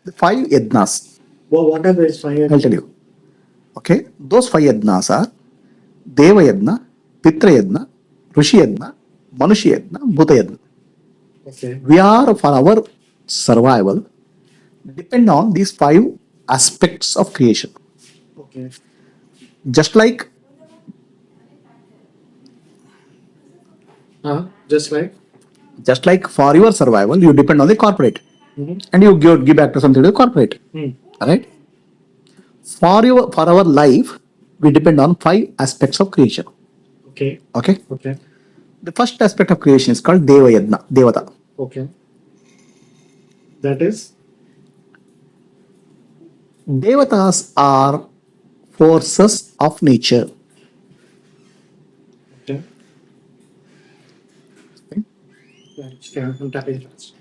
The 5 yajnas. Well, what are those 5? I'll tell you. Okay, those 5 yajnas are Deva Yajna, Pitra Yajna, Rishi Yajna, Manushi Yajna, Bhuta Yajna. Okay. We are, for our survival, depend on these 5 aspects of creation. Okay. Just like Just like for your survival, you depend on the corporate, and you give back to something to the corporate. Right? For our life, we depend on 5 aspects of creation. Okay. Okay. Okay. The first aspect of creation is called Deva Yajna, Devata. Okay. That is? Devatas are forces of nature. Okay. Yeah, I'm tapping fast.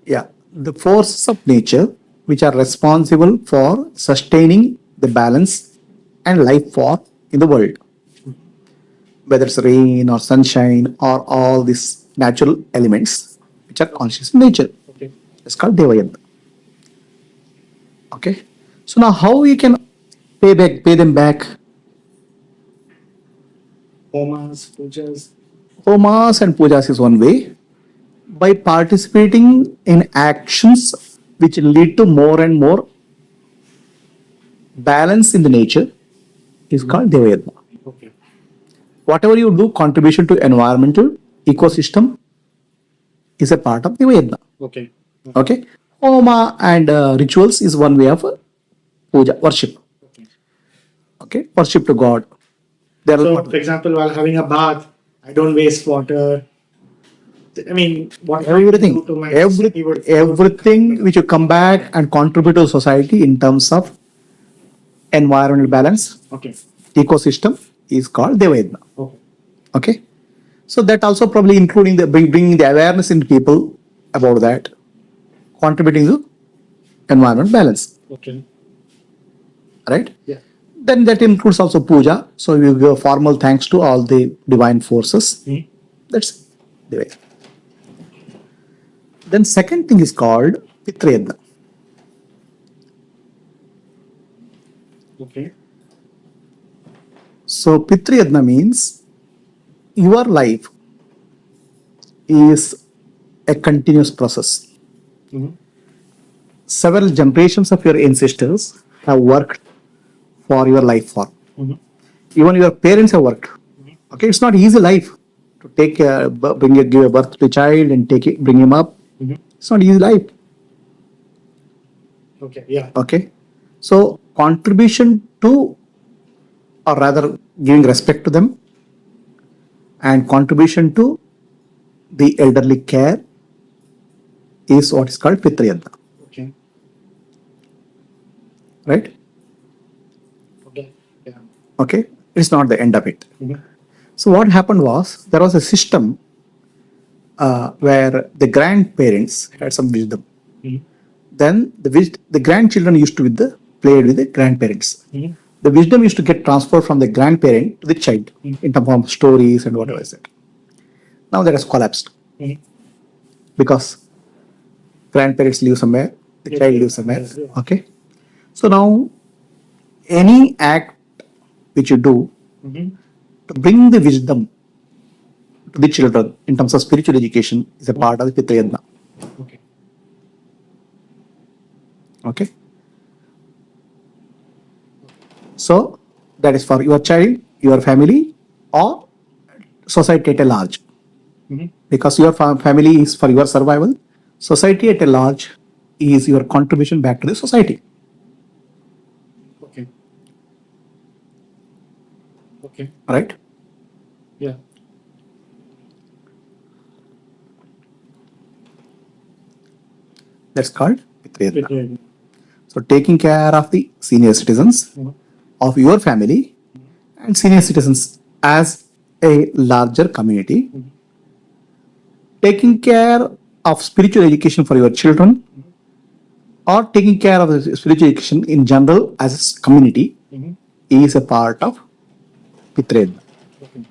Yeah, the forces of nature which are responsible for sustaining the balance and life form in the world. Whether it's rain or sunshine or all these natural elements which are conscious in nature. Okay. It's called Devayana. Okay. So now how we can pay them back? Homas, pujas. Homas and pujas is one way. By participating in actions which lead to more and more balance in the nature is called Devayana. Okay. Whatever you do, contribution to environmental ecosystem is a part of Devayana. Okay. Okay. Homa and rituals is one way of puja, worship. Okay. Okay. Worship to God. So, for example, while having a bath, I don't waste water. I mean, what everything which you come back and contribute to society in terms of environmental balance, okay, ecosystem is called Devayana. Okay. Okay. So that also probably including bringing the awareness in people about that, contributing to environment balance. Okay. Right? Yeah. Then that includes also puja. So you give formal thanks to all the divine forces. That's the way. Then second thing is called Pitrayadna. Okay. So Pitrayadna means your life is a continuous process. Several generations of your ancestors have worked for your life form. Even your parents have worked. Okay, it's not easy life to take give a birth to a child and bring him up. It's not easy life. Okay. Yeah. Okay. So contribution to, or rather giving respect to them, and contribution to the elderly care is what is called Pitrayadna. Okay. Right? Okay. Yeah. Okay. It's not the end of it. So what happened was, there was a system where the grandparents had some wisdom. Then the grandchildren used to played with the grandparents. The wisdom used to get transferred from the grandparent to the child in terms of stories and whatever is it. Now that has collapsed because grandparents live somewhere, the child lives somewhere. Okay. So now any act which you do to bring the wisdom to the children in terms of spiritual education is a part of the Pitrayadna. Okay. Okay. So that is for your child, your family, or society at a large. Because your family is for your survival, society at a large is your contribution back to the society. Okay. Okay. Right? Yeah. That's called Pitrayadna. So taking care of the senior citizens of your family and senior citizens as a larger community. Taking care of spiritual education for your children, or taking care of the spiritual education in general as a community is a part of Pitrayadna. Okay.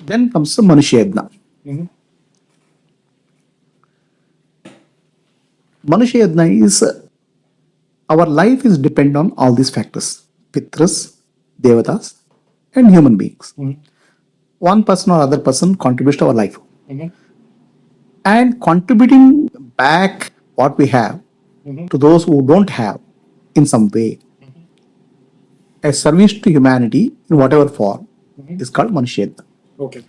Then comes the Manushayadna. Manusha Yajna is our life is dependent on all these factors: Pitras, Devatas, and human beings. One person or other person contributes to our life. And contributing back what we have to those who don't have in some way, a service to humanity in whatever form, is called Manusha Yajna. Okay.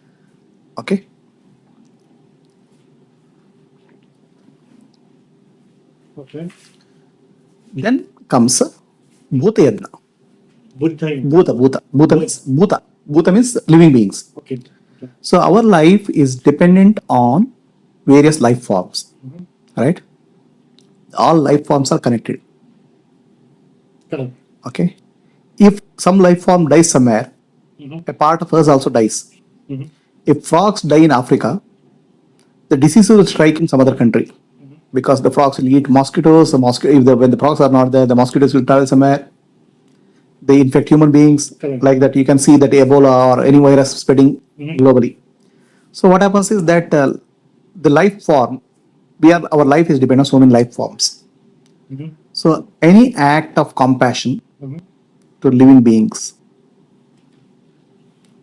Okay. Okay. Then comes Bhuta Yajna. Buddha. Bhuta means living beings. Okay. So our life is dependent on various life forms, right? All life forms are connected. Correct. Okay. If some life form dies somewhere, a part of us also dies. If frogs die in Africa, the diseases will strike in some other country because the frogs will eat mosquitoes. When the frogs are not there, the mosquitoes will travel somewhere. They infect human beings. Correct. Like that. You can see that Ebola or any virus spreading globally. So what happens is that the life form, our life is dependent on so many life forms. So any act of compassion to living beings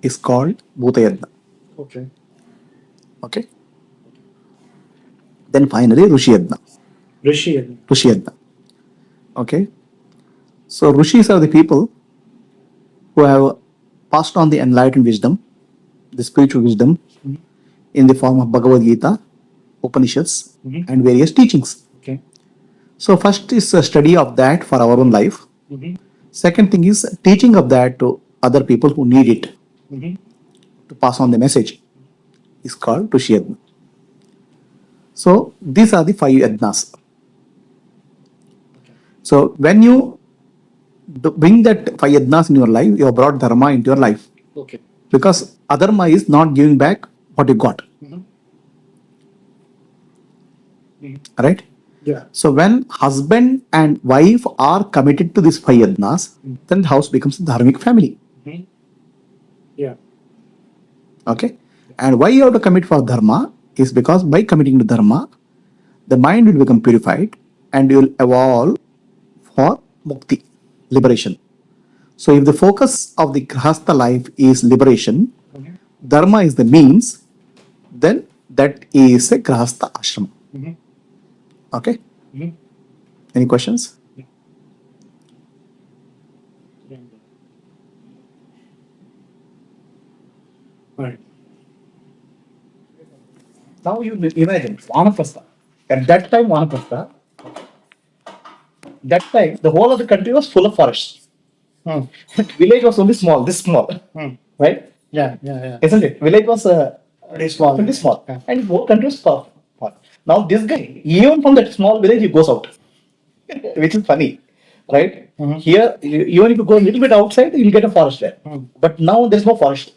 is called Bhuta Yajna. Okay. Okay. Then finally Rishi Yajna. Rishi. Rishi Yajna. Okay. So Rishis are the people who have passed on the enlightened wisdom, the spiritual wisdom, in the form of Bhagavad Gita, Upanishads, and various teachings. Okay. So first is a study of that for our own life. Second thing is teaching of that to other people who need it to pass on the message is called Rishi Yajna. So these are the 5 yajnas. So when you bring that 5 yajnas in your life, you have brought dharma into your life. Okay. Because adharma is not giving back what you got. Right? Yeah. So when husband and wife are committed to these 5 yajnas, then the house becomes a dharmic family. Yeah. Okay? And why you have to commit for dharma is because by committing to dharma, the mind will become purified and you will evolve for mukti, liberation. So if the focus of the grahastha life is liberation, dharma is the means, then that is a grahastha ashrama. Okay? Any questions? Right. Now you imagine Vanaprastha. At that time, Vanaprastha, that time the whole of the country was full of forests. Village was only small, this small, right? Yeah. Isn't it? Village was Very small. pretty small, Yeah. and whole country was small. Now this guy, even from that small village, he goes out, which is funny, right? Here, even if you go a little bit outside, you'll get a forest there. But now there's no forest.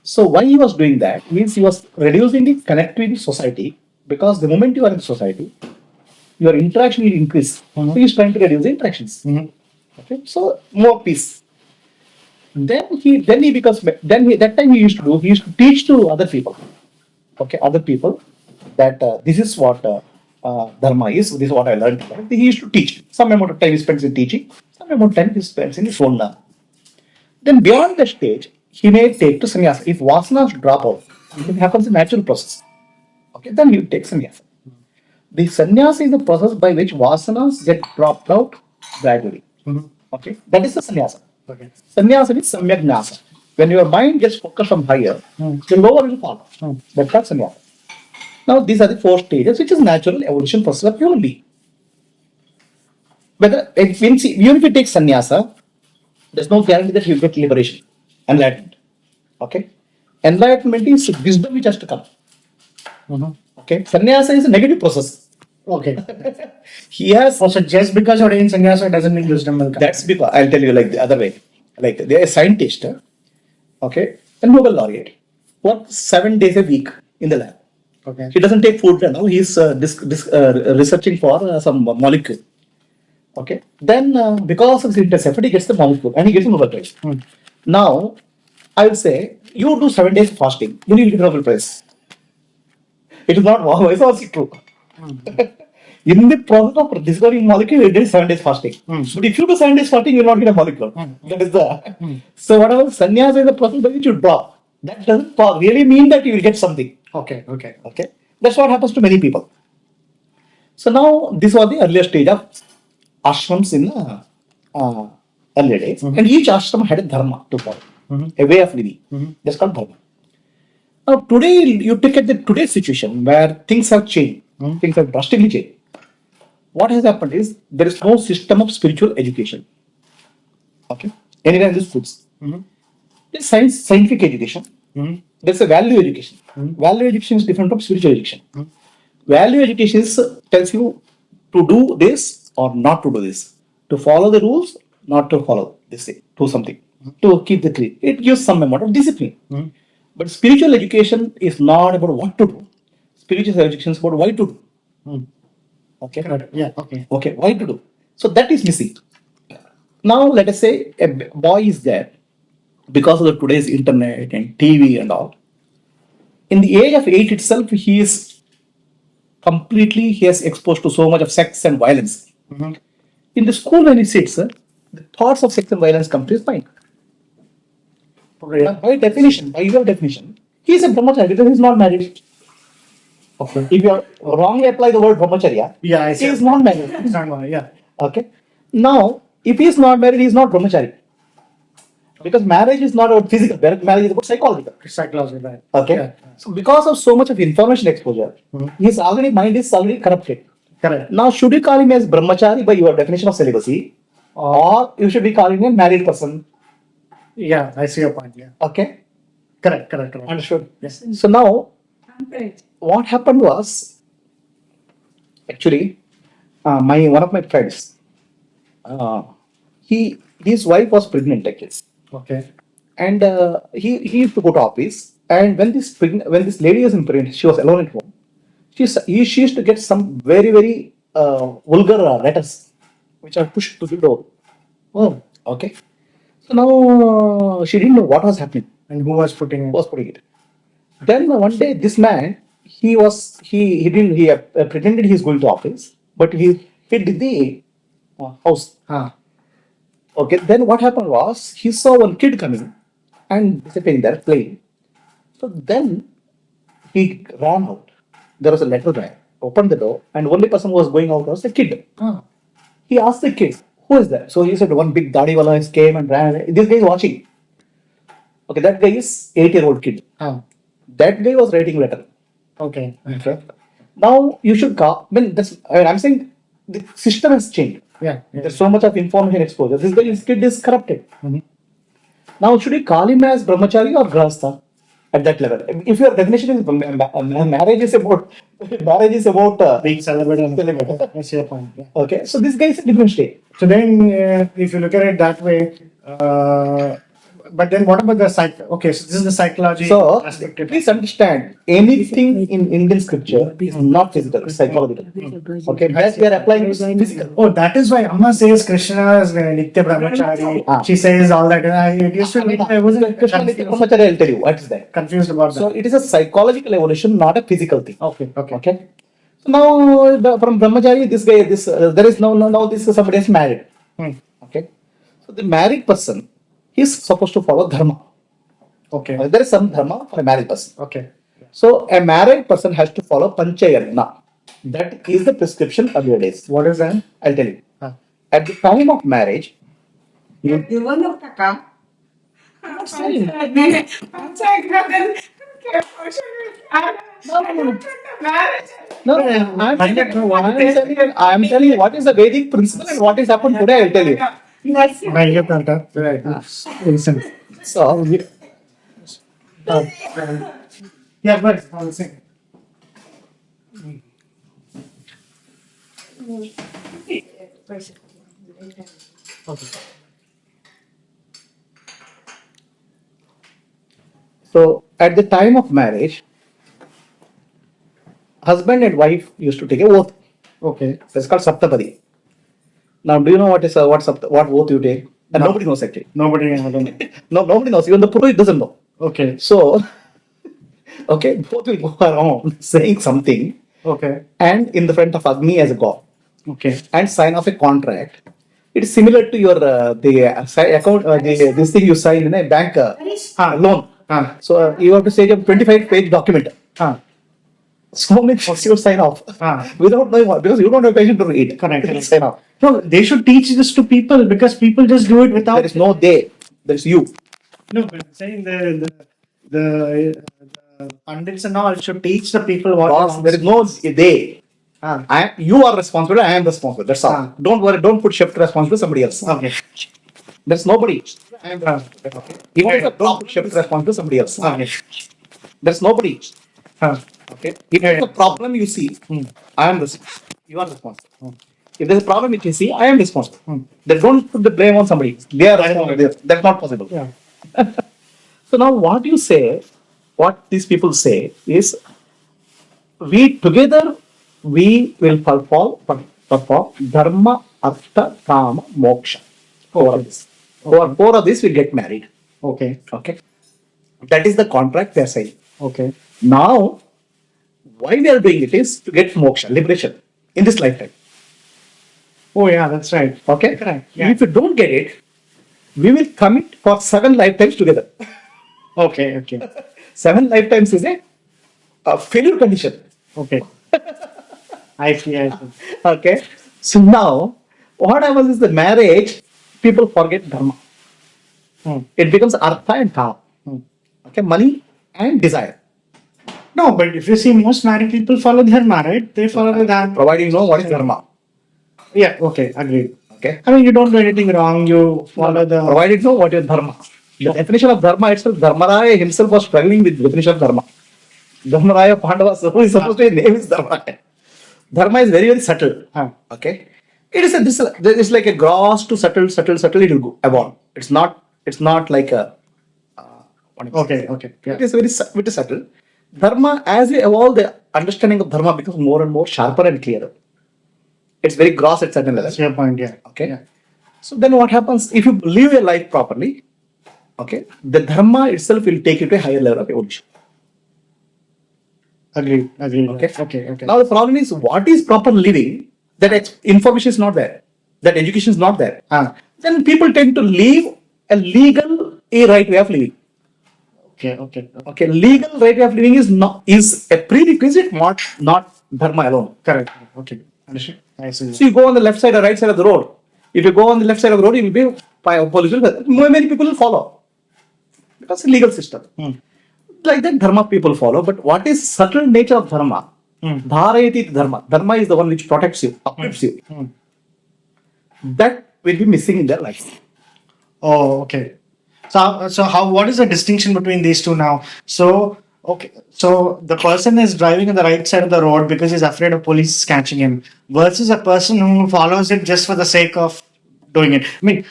So why he was doing that means he was reducing the connectivity with society, because the moment you are in society, your interaction will increase. So he's trying to reduce the interactions. Okay, so more peace. That time he used to teach to other people. Okay, other people that this is what dharma is. This is what I learned. He used to teach. Some amount of time he spends in teaching. Some amount of time he spends in his own learning. Then beyond that stage, he may take to sannyasa. If vasanas drop out, it happens in natural process. Okay, then you take sannyasa. The sannyasa is the process by which vasanas get dropped out gradually. Okay, that is the sannyasa. Okay. Sannyasa is samyak jnasa. When your mind gets focused from higher, the lower will fall. That's called sannyasa. Now these are the 4 stages, which is natural evolution process of human being. Even if you take sannyasa, there's no guarantee that you get liberation, enlightenment. Okay, enlightenment is wisdom which has to come. Okay, sannyasa is a negative process. Okay. He has. Also, just because you're doing sannyasa doesn't mean wisdom will come. That's because I'll tell you like the other way. Like they're a scientist, okay, a Nobel laureate, works 7 days a week in the lab. Okay. He doesn't take food now. He's researching for some molecule. Okay. Then because of his interest effort, he gets the molecule and he gets a Nobel Prize. Now, I would say you do 7 days fasting, you will get Nobel Prize. It is not wow, it's also true. In the process of discovering molecule, it is 7 days fasting. But if you do 7 days fasting, you will not get a molecule. That is the. So whatever sannyasa is the process by which you drop. That doesn't really mean that you will get something. Okay. That's what happens to many people. So now this was the earlier stage of ashrams in the earlier days, and each ashram had a dharma to follow, a way of living. That's called dharma. Now today you take at the today's situation where things have changed, things have drastically changed. What has happened is there is no system of spiritual education. Okay, anywhere in the schools. There's scientific education. There's a value education. Value education is different from spiritual education. Value education tells you to do this or not to do this, to follow the rules, not to follow this, do something, to keep the clean. It gives some amount of discipline. But spiritual education is not about what to do. Spiritual education is about why to do. Okay. Yeah. Okay. Why to do? So that is missing. Now let us say a boy is there because of the today's internet and TV and all. In the age of 8 itself, he is exposed to so much of sex and violence. In the school when he sits, the thoughts of sex and violence come to his mind. By definition, by your definition, he is a brahmachari because he is not married. Okay. If you wrongly apply the word brahmacharya, I see. he is not married. It's not one, yeah. Okay. Now, if he is not married, he is not brahmachari. Because marriage is not about physical, marriage is about psychological. Psychology, right. Okay. Yeah. So because of so much of information exposure, his mind is already corrupted. Correct. Now, should you call him as brahmachari by your definition of celibacy, or you should be calling him a married person? Yeah, I see your point. Yeah. Okay. Correct. Understood. Yes. So now, what happened was, actually, one of my friends, his wife was pregnant actually, Okay. and he used to go to office. And when this lady was pregnant, she was alone at home. She used to get some very vulgar letters, which are pushed to the door. Oh. Okay. So now she didn't know what was happening. And who was putting it? Was putting it. Then one day, this man, he pretended he's going to office, but he hid in the house. Okay. Then what happened was he saw one kid coming and disappearing there playing. So then he ran out. There was a letter there. Opened the door, and only person who was going out was the kid. He asked the kid, "Who is there?" So he said, "One big dadi wala came and ran. This guy is watching." Okay, that guy is 8-year-old kid. That guy was writing letter. Okay. Now you should call. I'm saying the system has changed. Yeah. There's so much of information exposure. This kid is corrupted. Now should we call him as brahmachari or grahastha at that level? If your definition is marriage is about Being celibate. I see your point. Yeah. okay, so this guy is a different state. So then, if you look at it that way, but then what about the Okay, so this is the psychology So aspect. please understand, anything in Indian scripture is not physical, it's psychological. Okay, that we are applying is physical. Oh, that is why Amma says Krishna is Nitya Brahmachari. She says all that. It used to I wasn't Krishna Nitya Brahmachari, I'll tell you what is that. confused about So that. it is a psychological evolution, not a physical thing. Okay. Okay. So now from brahmachari, there is now this somebody is married. Okay. So the married person is supposed to follow dharma. Okay. There is some dharma for a married person. Okay. So a married person has to follow Pancha Yajna. That is the prescription of your days. What is that? I'll tell you. At the time of marriage, You want to come? I'm telling you what is the Vedic principle and what is happened today. I'll tell you. Right. Listen. So Yeah, but I was saying. Okay. So at the time of marriage, husband and wife used to take a oath. Okay. It's called Saptapadi. Now, do you know what oath you take? And No. nobody knows actually. Nobody, I don't know. No, nobody knows. Even the Purohit doesn't know. Okay. So, okay, both will go around saying something, Okay. and in the front of Agni as a god, Okay. and sign off a contract. It is similar to your account, this thing you sign in a bank loan. So you have to say a 25-page document. So many things you sign off without knowing what, because you don't have patience to read. Correct. Sign off. No, they should teach this to people because people just do it without. There is no they. There is you. No, but I'm saying the pundits and all should teach the people what. Boss, there is no they. You are responsible. I am responsible. That's all. Don't worry. Don't put shift responsibility to somebody else. Okay. There's nobody. I am responsible. Okay. Even if don't put shift responsibility to somebody else. Okay. There's nobody. Okay. If there's a problem you see, I am responsible. You are responsible. If there's a problem which you see, I am responsible. They don't put the blame on somebody. They are responsible. That's not possible. Yeah. So now what you say, what these people say is, we together we will perform dharma, artha, kama, moksha. Four of this we get married. Okay. Okay. That is the contract they are saying. Okay. Now, why we are doing it is to get moksha, liberation, in this lifetime. Oh yeah, that's right. Okay? Correct. Yeah. If you don't get it, we will commit for 7 lifetimes together. Okay. 7 lifetimes is a failure condition. Okay. I see. Okay? So now, what happens is the marriage, people forget dharma. It becomes artha and kama. Okay? Money and desire. No, but if you see most married people follow dharma, right? They follow the dharma. Provided you know what is dharma. Yeah, okay, agreed. Okay? I mean, you don't do anything wrong, you follow the. Provided you know what is dharma. The definition of dharma itself, Dharmaraya himself was struggling with the definition of dharma. Dharmaraya Pandavas, who is supposed to be name is Dharmaraya. Dharma is very, very subtle. Okay? It is it's like a gross to subtle, it will go evolve. It's not like a. Okay. Yeah. It is very subtle. Dharma, as we evolve, the understanding of dharma becomes more and more sharper and clearer. It's very gross at certain level. That's your point, yeah. Okay. Yeah. So then what happens if you live your life properly? Okay, the dharma itself will take you to a higher level of evolution. Agreed. Okay. Now the problem is, what is proper living? That information is not there. That education is not there. Then people tend to live a legal, right way of living. Okay. Legal right way of living is a prerequisite, not dharma alone. Correct. Okay. Understood. I see. So you go on the left side or right side of the road. If you go on the left side of the road, you will be police. Many people will follow. Because it's a legal system. Like that, dharma people follow. But what is subtle nature of dharma? Dharayati dharma. Dharma is the one which protects you, uplifts you. That will be missing in their life. Oh, okay. So what is the distinction between these two now? So the person is driving on the right side of the road because he's afraid of police catching him, versus a person who follows it just for the sake of doing it. I mean,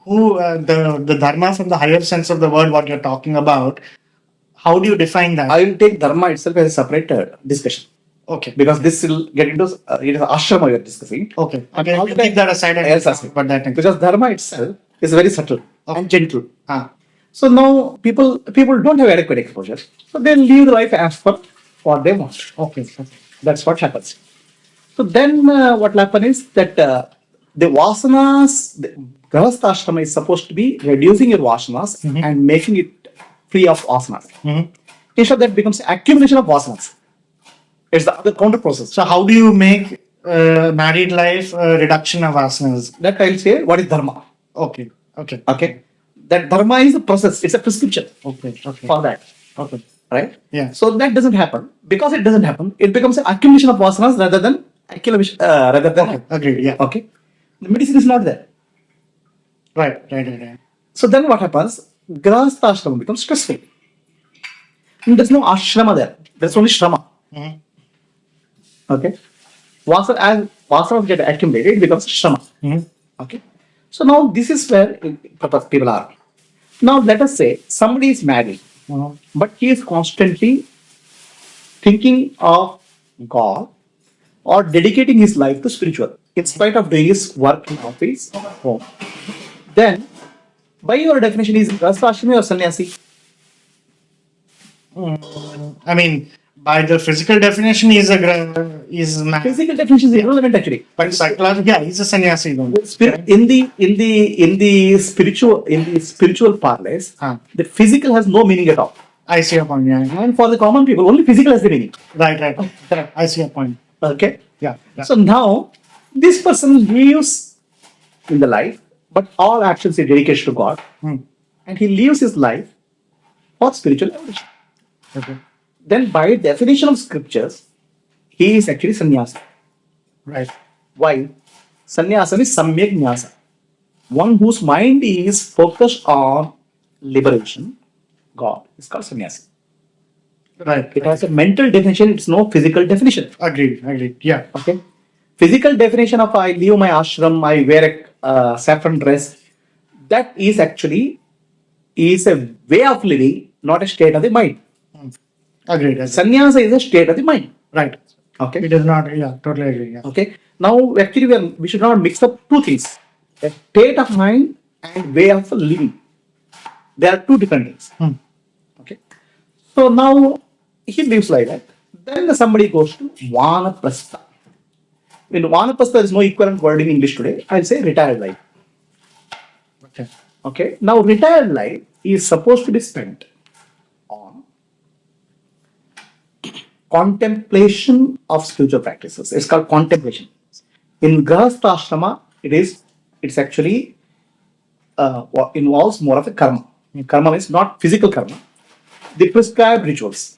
the dharma from the higher sense of the word, what you're talking about, how do you define that? I will take dharma itself as a separate discussion. Okay. Because this will get into it is ashrama we are discussing. Okay. We'll keep that aside and but that because dharma itself is very subtle and gentle. So now people don't have adequate exposure, so they live the life as per what they want. Okay. That's what happens. So then what will happen is that the vasanas, the grahastha ashrama is supposed to be reducing your vasanas and making it free of vasanas. Instead, that becomes accumulation of vasanas. It's the other counter process. So how do you make married life a reduction of vasanas? That I'll say what is dharma. Okay. That dharma is a process. It's a prescription. Okay. For that. Okay. Right? Yeah. So that doesn't happen. Because it doesn't happen, it becomes an accumulation of vasanas rather than accumulation. Okay. Agreed. Yeah. Okay. The medicine is not there. Right. So then what happens? Grahastha ashrama becomes stressful. And there's no ashrama there. There's only shrama. Okay. As vasanas get accumulated, it becomes shrama. Okay. So now this is where people are. Now let us say somebody is married, but he is constantly thinking of God or dedicating his life to spiritual, in spite of doing his work in office or home. Then, by your definition, is Grahastha ashrami or sannyasi? I mean, By the physical definition, is man. Physical definition is irrelevant actually. But psychologically, yeah, he's a sannyasi. Though. In the spiritual parlance, the physical has no meaning at all. I see your point. Yeah. And for the common people, only physical has the meaning. Right. Correct. I see your point. Okay. Yeah. So now this person lives in the life, but all actions is dedication to God, and he lives his life for spiritual evolution. Okay. Then by definition of scriptures, he is actually sannyasa. Right. Why? Sannyasa is samyak nyasa. One whose mind is focused on liberation, God, is called sannyasi. Right. It has a mental definition, it's no physical definition. Agreed. Yeah. Okay. Physical definition of I leave my ashram, I wear a saffron dress, that is actually is a way of living, not a state of the mind. Agreed. Sannyasa is a state of the mind. Right. Okay. It is not. Yeah. Totally agree. Yeah. Okay. Now, actually, we should not mix up two things: a state of mind and way of living. There are two different things. Okay. So now he lives like that. Then somebody goes to vanaprastha. In vanaprastha, there is no equivalent word in English today. I'll say retired life. Okay. Okay. Now, retired life is supposed to be spent on contemplation of spiritual practices. It's called contemplation. In Grahastha Ashrama, it's actually involves more of a karma. Karma means not physical karma. The prescribed rituals.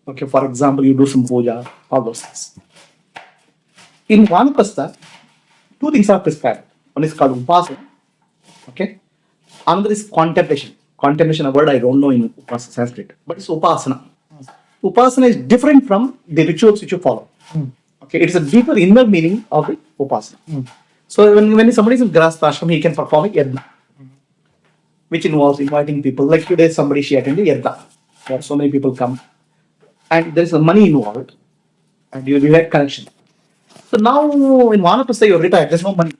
Okay, for example, you do some puja, all those things. In Vanaprastha, two things are prescribed. One is called upasana. Okay. Another is contemplation. Contemplation, a word I don't know in Sanskrit, but it's upasana. Upasana is different from the rituals which you follow. Okay, it is a deeper inner meaning of the upasana. So when somebody is in Grahastha Ashram, he can perform a yajna, which involves inviting people. Like today, she attended yajna, where so many people come, and there is some money involved, and you have connection. So now in Vanaprastha, you're retired. There's no money.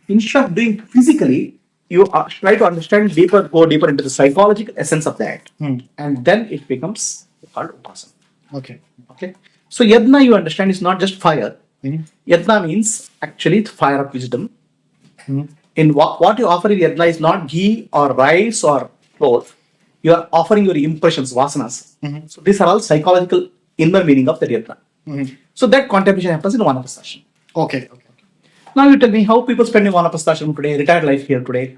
Instead of doing physically, you try to understand deeper, go deeper into the psychological essence of that, and then it becomes called upasana. Okay. Okay. So yajna, you understand, is not just fire. Yajna means actually the fire of wisdom. In what you offer in yajna is not ghee or rice or clothes. You are offering your impressions, vasanas. So these are all psychological inner meaning of the yajna. So that contemplation happens in Vanaprastha Ashram. Okay. Now you tell me how people spend in Vanaprastha Ashram today, retired life here today.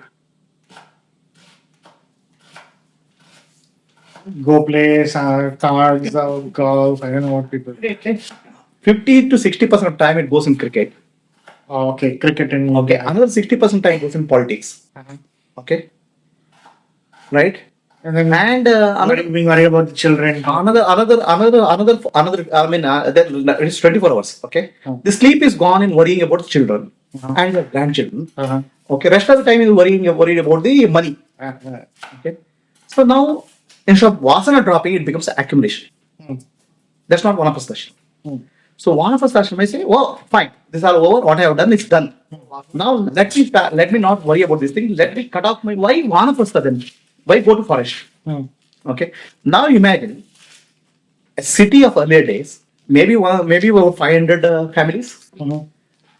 Go play cards, golf. I don't know what people. 50 to 60% of time it goes in cricket. Oh, okay. Cricket and Okay, another 60% time goes in politics. Okay, right? And then another being worried about the children. another. I mean, it's 24 hours. Okay, the sleep is gone in worrying about children and the grandchildren. Okay, rest of the time is worried about the money. Okay, so now instead of vasana dropping, it becomes accumulation. That's not Vanaprastha Ashram. So Vanaprastha Ashram may say, well, fine, these are over. What I have done is done. Now let me not worry about this thing. Let me cut off my. Why Vanaprastha then? Why go to forest? Okay. Now imagine a city of earlier days. Maybe over 500 families.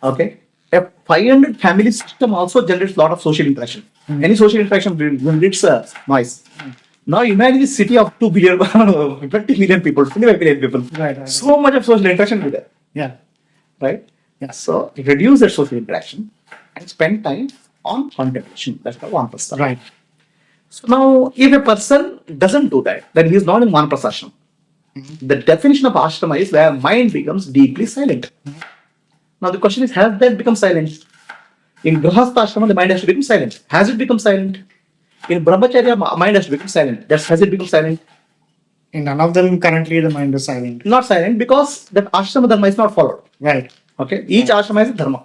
Okay. A 500 family system also generates a lot of social interaction. Any social interaction generates noise. Now imagine a city of 2 billion, 20 million people, 25 million people. Right. So much of social interaction will be there. Yeah. Right? Yeah. So reduce that social interaction and spend time on contemplation. That's called Vanaprastha. Right. So now, if a person doesn't do that, then he is not in Vanaprastha Ashram. The definition of ashrama is where mind becomes deeply silent. Now the question is, has that become silent? In Grahastha Ashrama, the mind has to become silent. Has it become silent? In Brahmacharya, mind has to become silent. Has it become silent? In none of them currently the mind is silent. Not silent because that ashrama dharma is not followed. Right. Okay. Each ashrama has a dharma.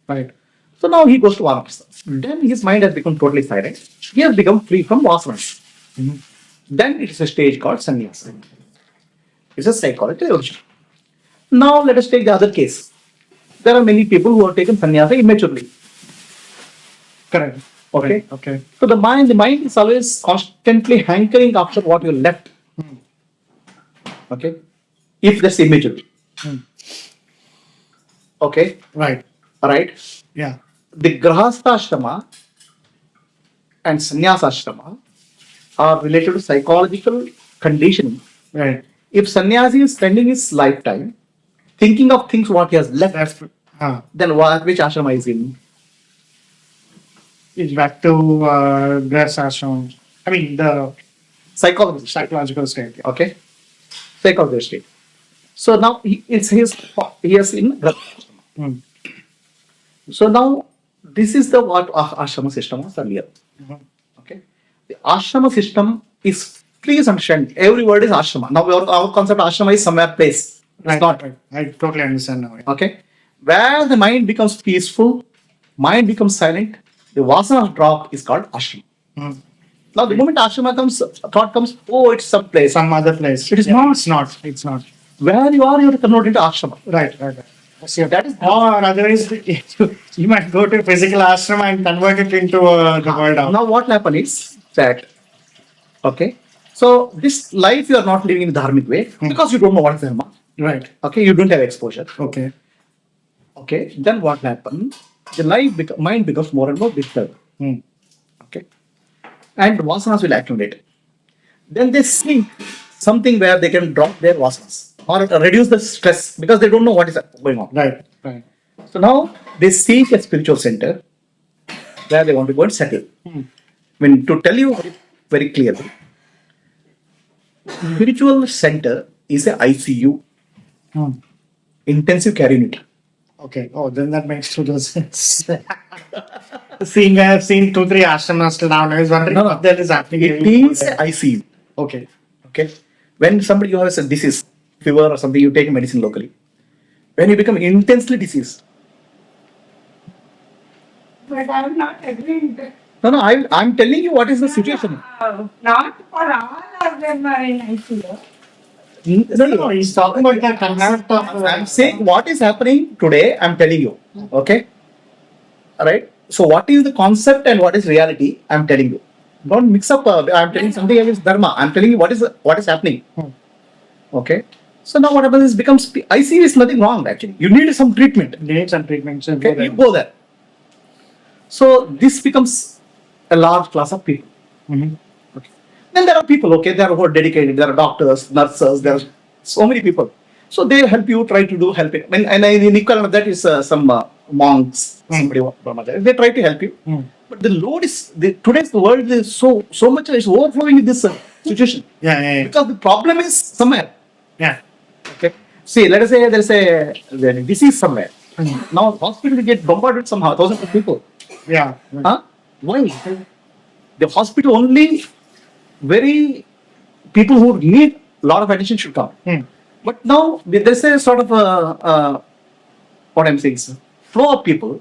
Right. So now he goes to Vanaprastha. Then his mind has become totally silent. He has become free from vasanas. Then it is a stage called sannyasa. It's a psychological evolution. Now let us take the other case. There are many people who have taken sannyasa immaturely. Correct. Okay. Okay. So the mind is always constantly hankering after what you left. Okay. if there's imagery. Okay, Right. right? Yeah. The Grahastha Ashrama and Sannyasa Ashrama are related to psychological conditioning. Right. If sannyasi is spending his lifetime thinking of things what he has left, then which ashrama is in? It's back to dress ashram. I mean, the psychological state. Yeah. Okay, psychological state. So now he is in Grahastha Ashrama. So now this is the what ashrama system was earlier. Okay, the ashrama system is, please understand, every word is ashrama. Now our concept of ashrama is somewhere place. It's not. Right. I totally understand now. Yeah. Okay, where the mind becomes peaceful, mind becomes silent, the vasana drop is called ashrama. Now the moment ashrama comes, thought comes, oh, it's some place. Some other place. It is not. It's not. Where you are, you have to convert into ashrama. Right. So that is Or otherwise, you might go to physical ashrama and convert it into the world out. Now what will happen is that, okay, so this life you are not living in a dharmic way because you don't know what is dharma. Right. Okay, you don't have exposure. Okay. Okay, then what happens? The mind becomes more and more disturbed. Okay, and vasanas will accumulate. Then they seek something where they can drop their vasanas or reduce the stress because they don't know what is going on. Right. So now they seek a spiritual center where they want to go and settle. When to tell you very clearly, spiritual center is a ICU, intensive care unit. Okay. Oh, then that makes total sense. I have seen 2-3 ashramas till now. I was wondering what the hell is happening. It is a ICU. Okay. When somebody you have a disease, fever or something, you take medicine locally. When you become intensely diseased. But I'm not agreeing. No, I'm telling you what is the situation. Not for all of them are in ICU. No, he's talking about the concept of. I'm saying what is happening today, I'm telling you. Okay? Alright? So what is the concept and what is reality, I'm telling you. Don't mix up, I'm telling something against dharma. I'm telling you what is happening. Okay? So now what happens is ICU is nothing wrong actually. You need some treatment. So Okay? You go there. So this becomes a large class of people. Okay. Then there are people, okay, they are who are dedicated, there are doctors, nurses, there are so many people. So they help you, try to do helping. And in equivalent of that is some monks, somebody, they try to help you. But the load is, today's world is so much, is overflowing with this situation. Yeah. Because the problem is somewhere. Yeah. Okay. See, let us say there is a disease somewhere. Now hospital get bombarded somehow, thousands of people. Yeah. Huh? Why? The hospital only very people who need a lot of attention should come. But now there's a sort of what I'm saying is flow of people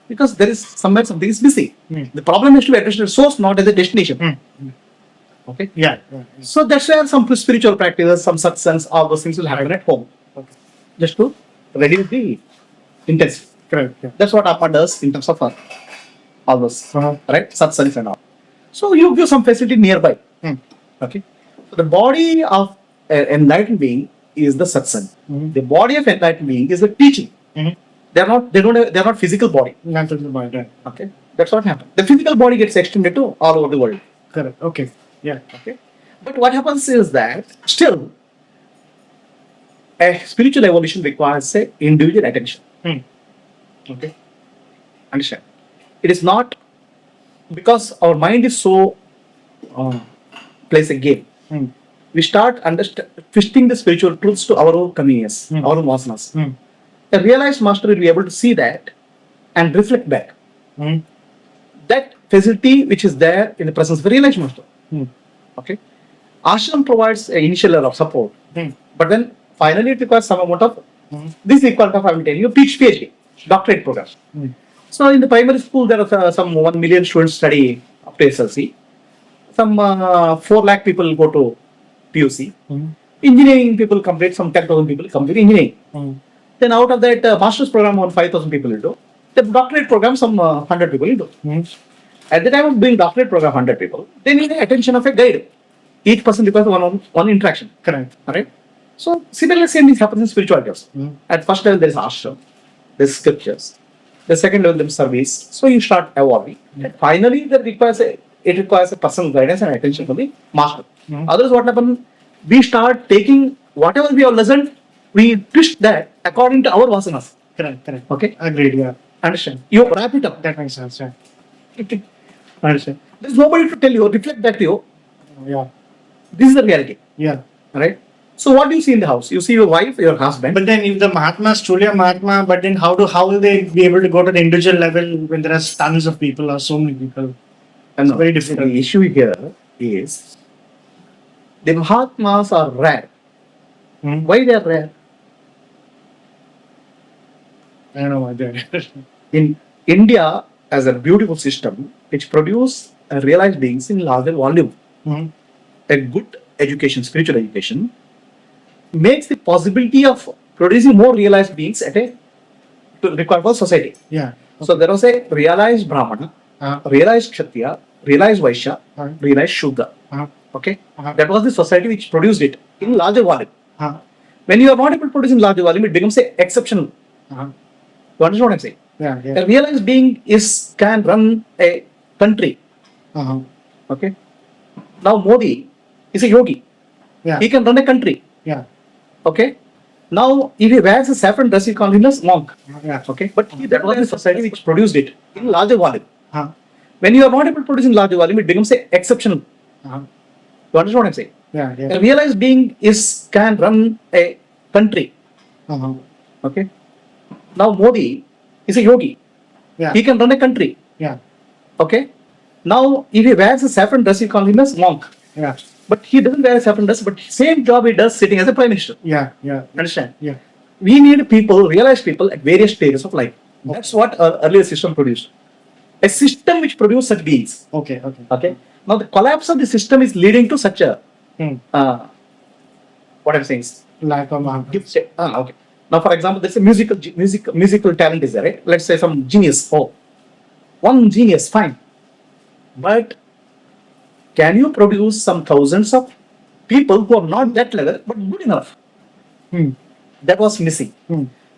because there is somewhere something is missing. The problem is to be addressed at the source, not at the destination. Okay. Yeah. So that's where some spiritual practices, some satsangs, all those things will happen at home. Okay. Just to reduce the intensity. Correct. Yeah. That's what Atma does in terms of all those, right? Satsangs and all. So you give some facility nearby. Okay. So the body of an enlightened being is the satsang. The body of enlightened being is the teaching. They're not physical body. Not physical body, right. Okay. That's what happens. The physical body gets extended to all over the world. Correct. Okay. Yeah. Okay. But what happens is that still a spiritual evolution requires a individual attention. Okay. Understand? It is not because our mind is so plays a game. We start twisting the spiritual truths to our own convenience, our own vasanas. A realized master will be able to see that and reflect back. That facility which is there in the presence of a realized master. Okay. Ashram provides an initial level of support, but then finally it requires some amount of this is equal to I'm telling you PhD, doctorate program. So in the primary school there are some 1 million students study up to SLC. Some 4 lakh people go to PUC. Engineering people complete, some 10,000 people complete engineering. Then out of that master's program, 5,000 people will do. The doctorate program, some 100 people will do. At the time of doing doctorate program, 100 people, they need the attention of a guide. Each person requires one interaction. Correct. Alright? So similarly, same thing happens in spirituality also. At first level, there is ashram, there is scriptures. The second level, there is service. So you start evolving. And finally, it requires a personal guidance and attention from the master. Otherwise, what happens? We start taking whatever we have listened, we twist that according to our vasanas. Correct. Okay? Agreed. Yeah. Understand? You wrap it up. That makes sense. Yeah. Understand? There's nobody to tell you, reflect that to you. Yeah. This is the reality. Yeah. Right? So what do you see in the house? You see your wife, your husband. But then if the Mahatma is truly a Mahatma, but then how will they be able to go to the individual level when there are tons of people or so many people? And It's very difficult. The issue here is the Mahatmas are rare. Why they are rare? I don't know why they're In India, as a beautiful system, which produce realized beings in larger volume, a good education, spiritual education, makes the possibility of producing more realized beings at a required for society. Yeah. So there was a realized Brahmana, realized Kshatriya, realized Vaishya, realized Shudra. Okay, that was the society which produced it in larger volume. When you are not able to produce in larger volume, it becomes a exceptional. You understand what I'm saying? Yeah. A realized being can run a country. Okay. Now Modi is a yogi. Yeah. He can run a country. Yeah. Okay. Now, if he wears a saffron dress, you call him a monk. Yeah. Okay. But that was the society which produced it in larger volume. Uh-huh. When you are not able to produce in larger volume, it becomes a exceptional. You understand what I'm saying? Yeah. A realized being can run a country. Okay. Now Modi is a yogi. Yeah. He can run a country. Yeah. Okay. Now, if he wears a saffron dress, you call him a monk. Yeah. But he doesn't wear a saffron dress, but same job he does sitting as a prime minister. Yeah. Understand? Yeah. We need people, realized people at various stages of life. That's what our earlier system produced. A system which produced such beings. Okay. Okay. Now the collapse of the system is leading to such a what I'm saying is Lack of Mahatma. okay. Now, for example, there's a musical talent is there, right? Let's say some genius. Oh, one genius, fine. But can you produce some thousands of people who are not that level but good enough? That was missing.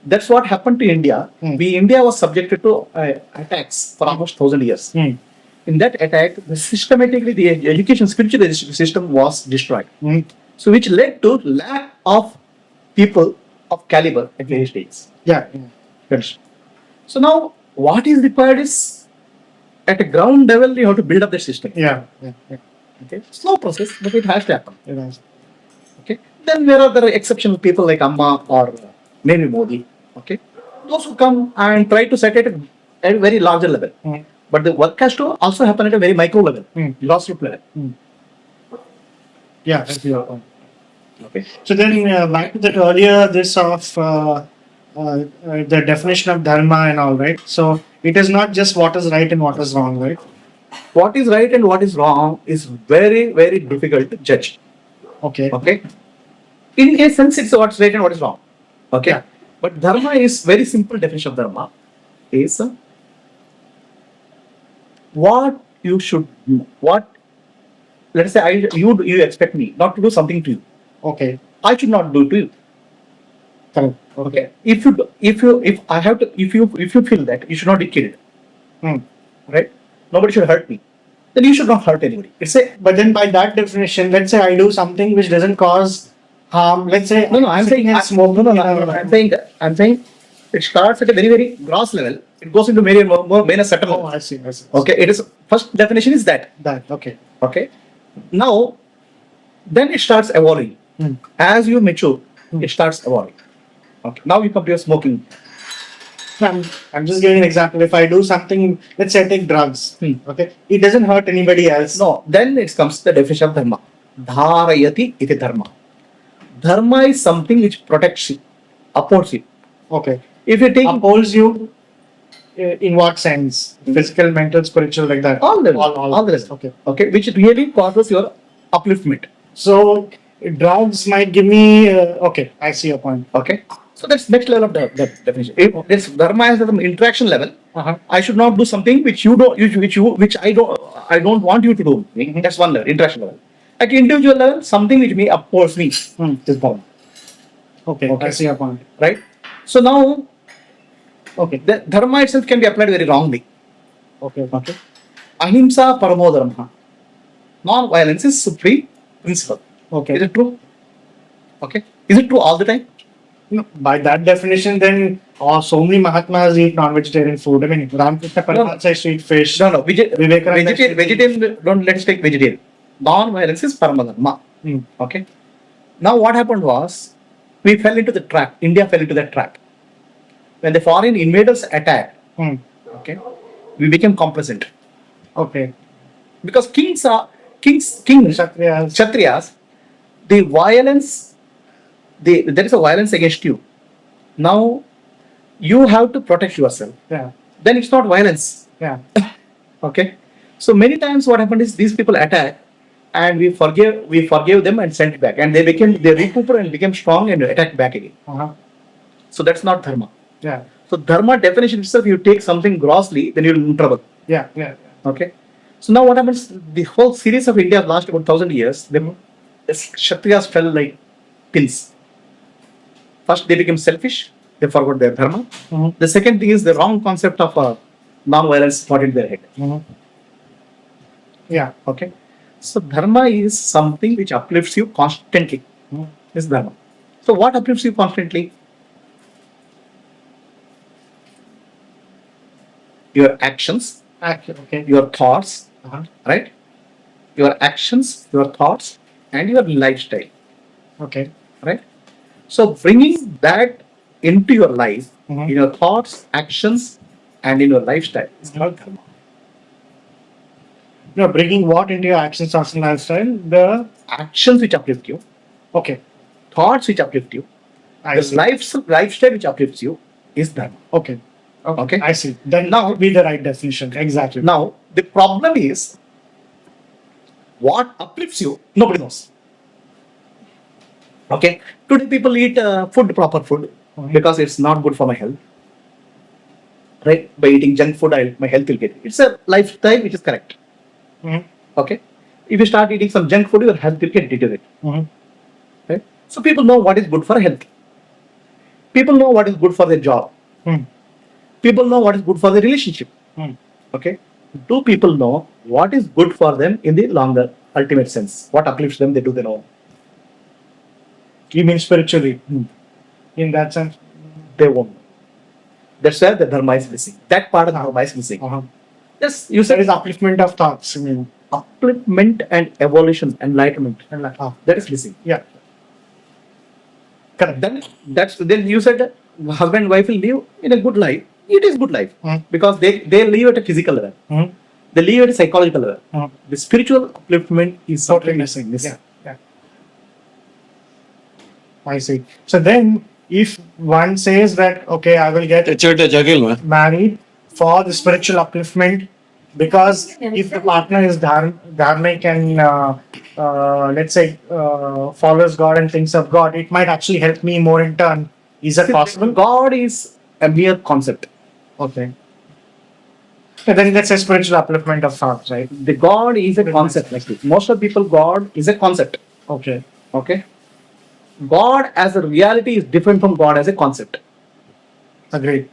That's what happened to India. India was subjected to attacks for almost 1,000 years. In that attack, systematically the education spiritual education system was destroyed. So which led to lack of people of caliber at various stages. Yeah. Yes. So now what is required is at a ground level you have to build up the system. Yeah. Okay. Slow process, but it has to happen. It has. Okay. Then there are the exceptional people like Amma or maybe Modi. Okay. Those who come and try to set it at a very larger level. But the work has to also happen at a very micro level, grassroots level. Yeah, that's your point. Okay. So then back to that earlier, this of the definition of dharma and all, right? So it is not just what is right and what is wrong, right? What is right and what is wrong is very, very difficult to judge. Okay. Okay. In a sense, it's what's right and what is wrong. Okay. Yeah. But dharma is very simple definition of dharma is what you should do. What, let's say you expect me not to do something to you. Okay. I should not do to you. Correct. Okay. If you feel that you should not be killed, right? Nobody should hurt me. Then you should not hurt anybody. But then by that definition, let's say I do something which doesn't cause harm. Let's say I'm saying it starts at a very, very gross level. It goes into very more subtle level. I see. Okay. It is first definition is that. Okay. Okay. Now, then it starts evolving. As you mature, it starts evolving. Okay. Now you come to your smoking. I'm just giving an example. If I do something, let's say I take drugs, okay, it doesn't hurt anybody else. No, then it comes to the definition of dharma. Dharayati iti dharma. Dharma is something which protects you, upholds you. Okay. If you take upholds you, in what sense? Physical, mental, spiritual, like that. all the rest. Okay, which really causes your upliftment. So drugs might give me. Okay, I see your point. Okay. So that's next level of the definition. If this dharma is at the interaction level, I should not do something which I don't want you to do. That's one level, interaction level. At individual level, something which may upholds me is bound. Okay. I see your point. Right? So now, okay, the dharma itself can be applied very wrongly. Okay. Okay. Ahimsa paramo dharma. Non-violence is supreme principle. Okay. Is it true? Okay. Is it true all the time? No, by that definition, then so many Mahatmas eat non-vegetarian food. I mean, Ramakrishna Paramahansa used to eat fish. No. Vivekananda used to eat- Vegetarian, don't let's take vegetarian. Non-violence is paramadharma. Hmm. Okay. Now what happened was, we fell into the trap. India fell into that trap. When the foreign invaders attacked, Hmm. okay, we became complacent. Okay. Because kings, Kshatriyas. Kshatriyas, the violence, there is a violence against you. Now, you have to protect yourself. Yeah. Then it's not violence. Yeah. Okay. So many times what happened is these people attack and we forgave them and sent it back. And they recuperated and became strong and attacked back again. Uh-huh. So that's not dharma. Yeah. So dharma definition itself, you take something grossly, then you're in trouble. Yeah. Yeah. Okay. So now what happens, the whole series of India last about 1,000 years, the Kshatriyas fell like pins. First they became selfish, they forgot their dharma. Mm-hmm. The second thing is the wrong concept of non-violence got in their head. Mm-hmm. Yeah. Okay. So dharma is something which uplifts you constantly. Mm-hmm. This is dharma. So what uplifts you constantly? Your actions, Okay. your thoughts, Uh-huh. right? Your actions, your thoughts, and your lifestyle, Okay. right? So bringing that into your life, Mhm. in your thoughts, actions, and in your lifestyle is called dharma. No, bringing what into your actions, thoughts, and lifestyle? The Actions which uplift you, okay. thoughts which uplift you, I the see. lifestyle which uplifts you is dharma. Okay. Okay. I see. Then Now- now would be the right definition. Exactly. Now the problem is, what uplifts you, nobody knows. Okay. Today people eat proper food, Mhm. because it's not good for my health. Right? By eating junk food, my health will get it. It's a lifestyle which is correct. Mhm. Okay. If you start eating some junk food, your health will get deteriorated. Mhm. Right? So people know what is good for health. People know what is good for their job. Hmm. People know what is good for their relationship. Hmm. Okay. Do people know what is good for them in the longer ultimate sense? What uplifts them, they know. You mean spiritually? In that sense? They won't know. That's where the dharma is missing. That part of the dharma is missing. Uh-huh. Yes, you There said is upliftment of thoughts. I mean, upliftment and evolution, enlightenment. and like, That is missing. yeah. Correct. Then you said husband and wife will live in a good life. It is good life Mhm. because they live at a physical level. Mhm. They live at a psychological level. Mhm. The spiritual upliftment is Totally something missing. missing. Yeah. I see. So then, if one says that, okay, I will get married for the spiritual upliftment, because if the partner is dharmic and let's say follows God and thinks of God, it might actually help me more in turn. Is that See, possible? God is a mere concept. Okay. So then that's a spiritual upliftment of thoughts, right? The God is a concept. Like this. Most of people, God is a concept. Okay. Okay. God as a reality is different from God as a concept. Agreed.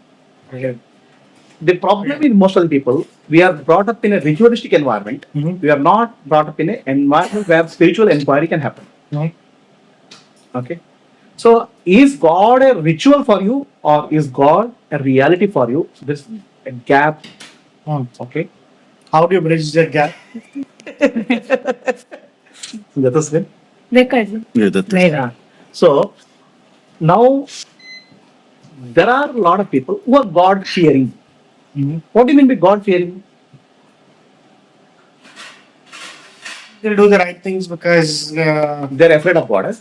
Okay. The problem with most of the people, we are brought up in a ritualistic environment. Mhm. We are not brought up in an environment where spiritual inquiry can happen. Mhm. Okay. So, is God a ritual for you or is God a reality for you? There's a gap. Okay. How do you bridge that gap? That is good. Vedanta. So, now there are a lot of people who are God fearing. Mhm. What do you mean by God fearing? They'll do the right things because They're afraid of God.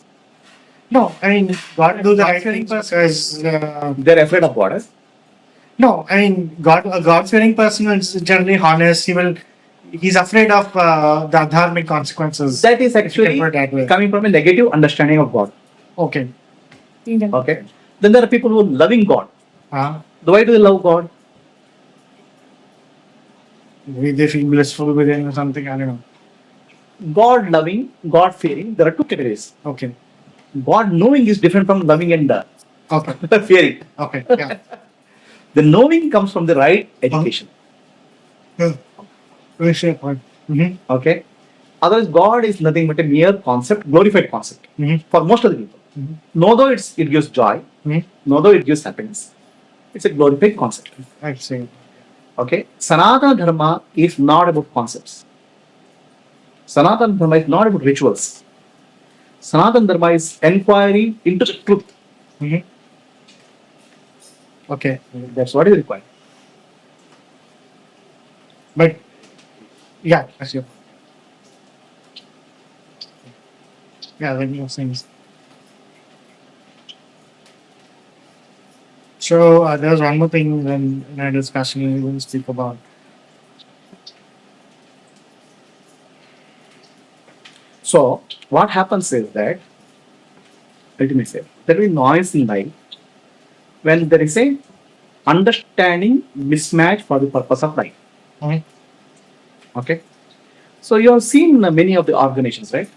no, I mean God will do the right things because They're afraid of God. no, I mean a God-fearing person is generally honest. He's afraid of the dharmic consequences. That is actually Put it that way. coming from a negative understanding of God. Okay. Okay. Then there are people who are loving God. Uh, Why do they love God? maybe they feel blissful within or something. I don't know. God loving, God fearing. There are two categories. Okay. God knowing is different from loving and Okay. fearing. Okay. Yeah. The knowing comes from the right education. Very fair point. Mm-hmm. Okay. Otherwise, God is nothing but a mere concept, glorified concept for most of the people. No, though it gives joy, no, though it gives happiness, it's a glorified concept. I see. Okay. Sanatana Dharma is not about concepts. Sanatana Dharma is not about rituals. Sanatana Dharma is enquiry into the truth. Mm-hmm. Okay. That's what is required. But yeah, I see. Yeah, like those things. So there's one more thing in our discussion we will speak about. So, what happens is that, let me say, there will be noise in life when there is a understanding mismatch for the purpose of life. Okay. So, you have seen many of the organizations, right?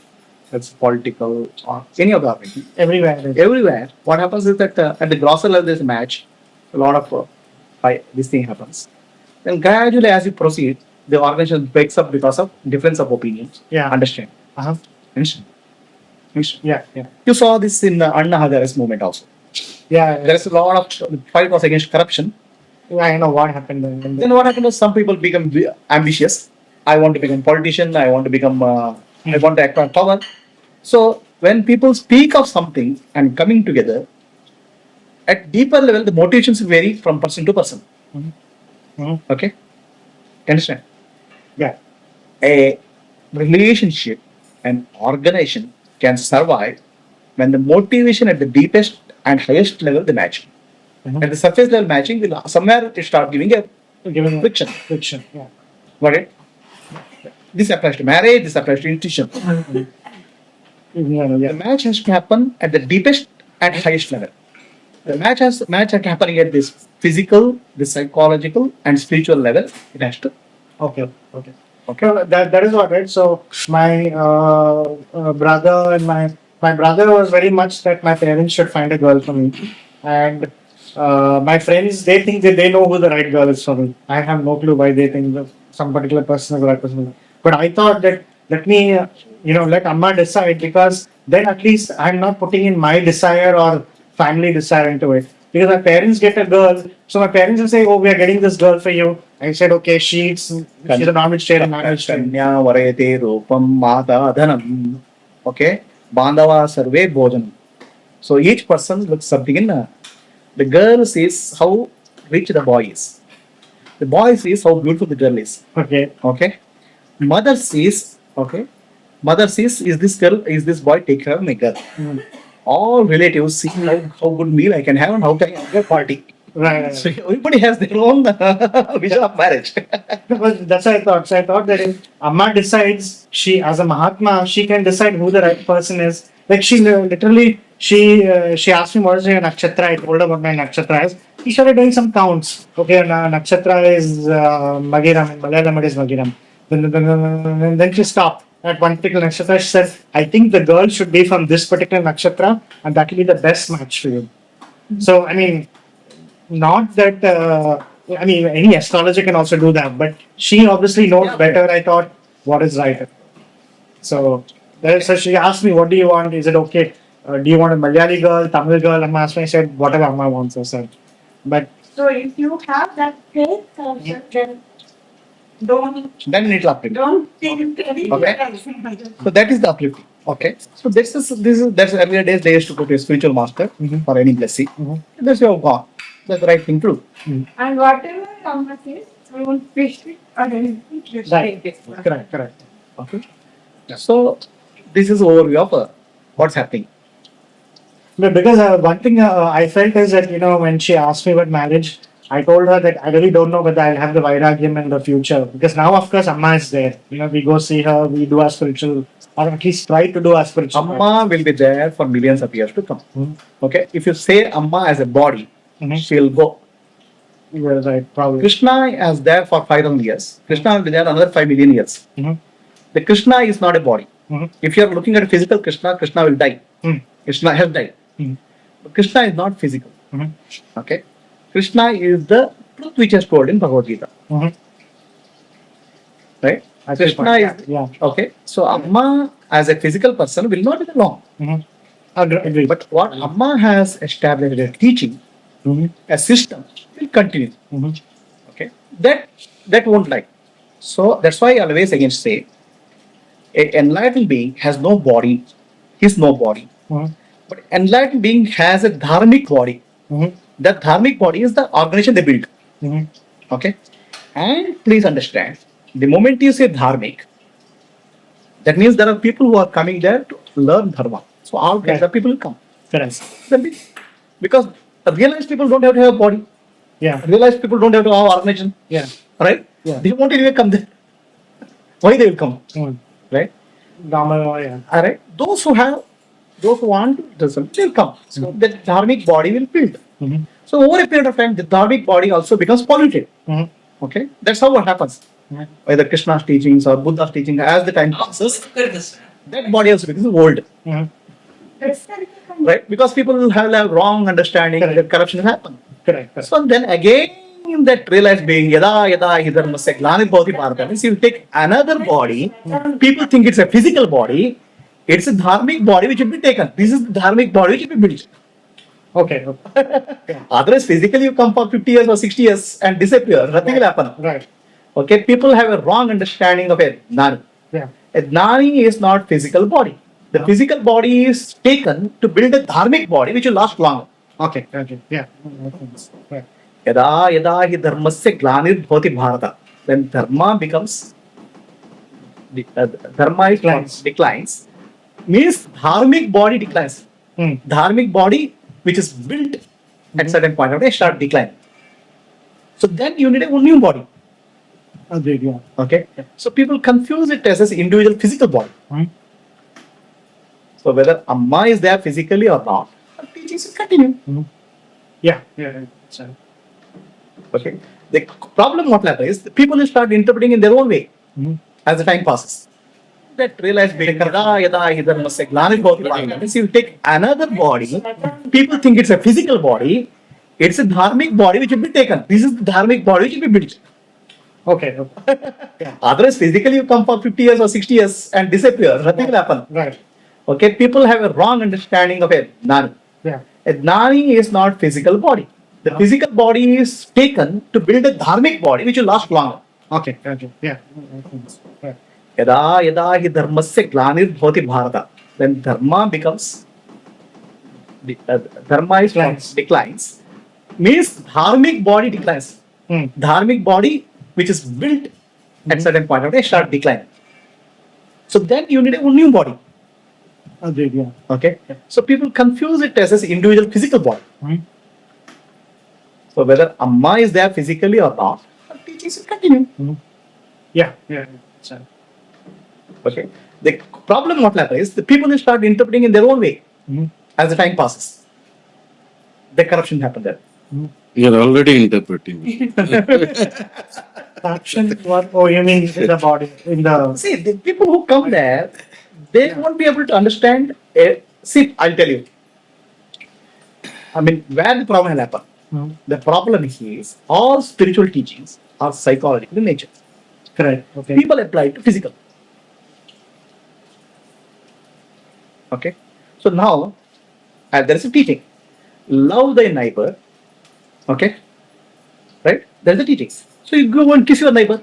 That's political or any of the organizations. Everywhere. What happens is that at the grocery level, there's a match. A lot of this thing happens. Then gradually, as you proceed, the organization breaks up because of difference of opinions. Yeah. Understand? Understand? Yeah. Yeah. You saw this in the Anna Hazara's movement also. Yeah. There is a lot of fight was against corruption. Yeah, I know what happened then. Then what happened is some people become ambitious. I want to become politician. I want to become. I want to acquire power. So when people speak of something and coming together, at deeper level, the motivations vary from person to person. Okay, understand? Yeah. A relationship and organization can survive when the motivation at the deepest and highest level they match. At the surface level matching will somewhere it start giving a friction. Fiction. Yeah. Got it? This applies to marriage. This applies to institution. The match has to happen at the deepest and highest level. The match has to happening at this physical, this psychological, and spiritual level. It has to. Okay. So that is what, right? So my brother and my brother was very much that my parents should find a girl for me, and my friends, they think that they know who the right girl is for me. I have no clue why they think that some particular person is the right person. But I thought that let me let Amma decide, because then at least I'm not putting in my desire or family desire into it. Because my parents get a girl, so my parents will say, "Oh, we are getting this girl for you." I said, "Okay, she's a non-vegetarian, non-vegetarian." Kanya varayate rupam mata dhanam. Okay, bandava sarve bhojanam. So each person looks something in. The girl sees how rich the boy is. The boy sees how beautiful the girl is. Okay. Okay. Mother sees. Okay. Mother sees, is this boy take care of my girl? All relatives see how good meal I can have and how can I have a party. Right. So everybody has their own vision of marriage. But that's what I thought. So I thought that if Amma decides, she as a Mahatma, she can decide who the right person is. Like she literally, she asked me what is your nakshatra. I told her what my nakshatra is. She started doing some counts. Okay, nakshatra is Magiram, in Malayalam it is Magiram. Then she stopped at one particular nakshatra. She said, I think the girl should be from this particular nakshatra and that will be the best match for you. So, I mean, not that, any astrologer can also do that, but she obviously knows better, I thought, what is right. So she asked me, what do you want? Is it okay? Do you want a Malayali girl, Tamil girl? Amma asked me, I said, whatever Amma wants, I said. But So if you have that faith, then Then it will uplift. don't think anything Okay. else. So that is the uplifting. Okay. So that's earlier days they used to go to a spiritual master for any blessing. And that's your God. That's the right thing to do. And whatever Amma says, don't twist it or anything. Just Right. take it. correct. Okay. So this is overview of what's happening. But because one thing I felt is that, when she asked me about marriage, I told her that I really don't know whether I'll have the Vairagyam in the future. Because now, of course, Amma is there. We go see her, we do our spiritual, or at least try to do our spiritual. Amma will be there for millions of years to come. Okay. If you say Amma as a body, she'll go. Yeah, right, probably. Krishna is there for 5,000 years. Krishna will be there another 5 million years. The Krishna is not a body. If you are looking at a physical Krishna, Krishna will die. Krishna has died. Mhm. But Krishna is not physical. Mhm. Okay. Krishna is the truth which is told in Bhagavad Gita. Mhm. Right? That's your Krishna point. is Yeah. okay. So Amma as a physical person will not be the law. Mhm. Agreed. But what Amma has established a teaching, Mhm. a system will continue. Mhm. Okay. That won't lie. So that's why I always again say a enlightened being has no body, he's no body. Mhm. But enlightened being has a dharmic body. Mhm. That dharmic body is the organization they build. Mhm. Okay. And please understand, the moment you say dharmic, that means there are people who are coming there to learn dharma. So all kinds of people will come. Correct. Because realized people don't have to have a body. Yeah. Realized people don't have to have organization. Yeah. Right? Yeah. They won't anyway come there. Why they will come? Mhm. Right? Dharma, yeah. Alright. Those who want to result, they'll come. So the dharmic body will build. Mhm. So over a period of time, the dharmic body also becomes polluted. Mhm. Okay? That's how what happens. Mhm. Whether Krishna's teachings or Buddha's teaching, as the time passes, that body also becomes old. Mhm. Right? Because people will have wrong understanding Correct. that corruption has happened. Correct. So then again, that realized being yada hi dharmasya glanir bhavati bharata means you take another body. People think it's a physical body. It's a dharmic body which will be taken. This is the dharmic body which will be built. Okay. Otherwise, physically you come for 50 years or 60 years and disappear. Nothing will happen. Right. Okay, people have a wrong understanding of a gnani. Yeah. A gnani is not physical body. The physical body is taken to build a dharmic body which will last longer. Okay. Okay. Yeah. Right. Yada hi dharmasya glanir bhavati bharata. When dharma becomes dharma declines, means dharmic body declines. Mm. Dharmic body which is built at certain point of time start declining. So then you need a new body. Agreed. Yeah. Okay. So people confuse it as an individual physical body. Mhm. So whether Amma is there physically or not, the teachings will continue. Yeah. Yeah. So, Okay. The problem what happens is the people will start interpreting in their own way as the time passes. That realize yada hi dharmasya glanir bhavati bharata means you take another body. People think it's a physical body. It's a dharmic body which will be taken. This is the dharmic body which will be built. okay. Otherwise, physically you come for 50 years or 60 years and disappear. Nothing will happen. Right. Okay, people have a wrong understanding of a gnani. Yeah. A gnani is not physical body. The physical body is taken to build a dharmic body which will last longer. Okay. Okay. Yeah. Right. Yada hi dharmasya glanir bhavati bharata. When dharma becomes dharma declines, means dharmic body declines. Mm. Dharmic body which is built at certain point of time start declining. So then you need a new body. Agreed. Yeah. Okay. So people confuse it as an individual physical body. Mhm. So whether Amma is there physically or not, the teachings will continue. Yeah. Yeah. So, Okay. The problem what happens is the people will start interpreting in their own way as the time passes. The corruption happened there. You're already interpreting. action. What? Oh, you mean in the body? In the. See, the people who come there, they won't be able to understand. See, I'll tell you. I mean, where the problem will happen. The problem is all spiritual teachings are psychological in nature. Correct. Okay. People apply it to physical. Okay. So now there is a teaching. Love thy neighbor. Okay. Right? There's a teaching. So you go and kiss your neighbor.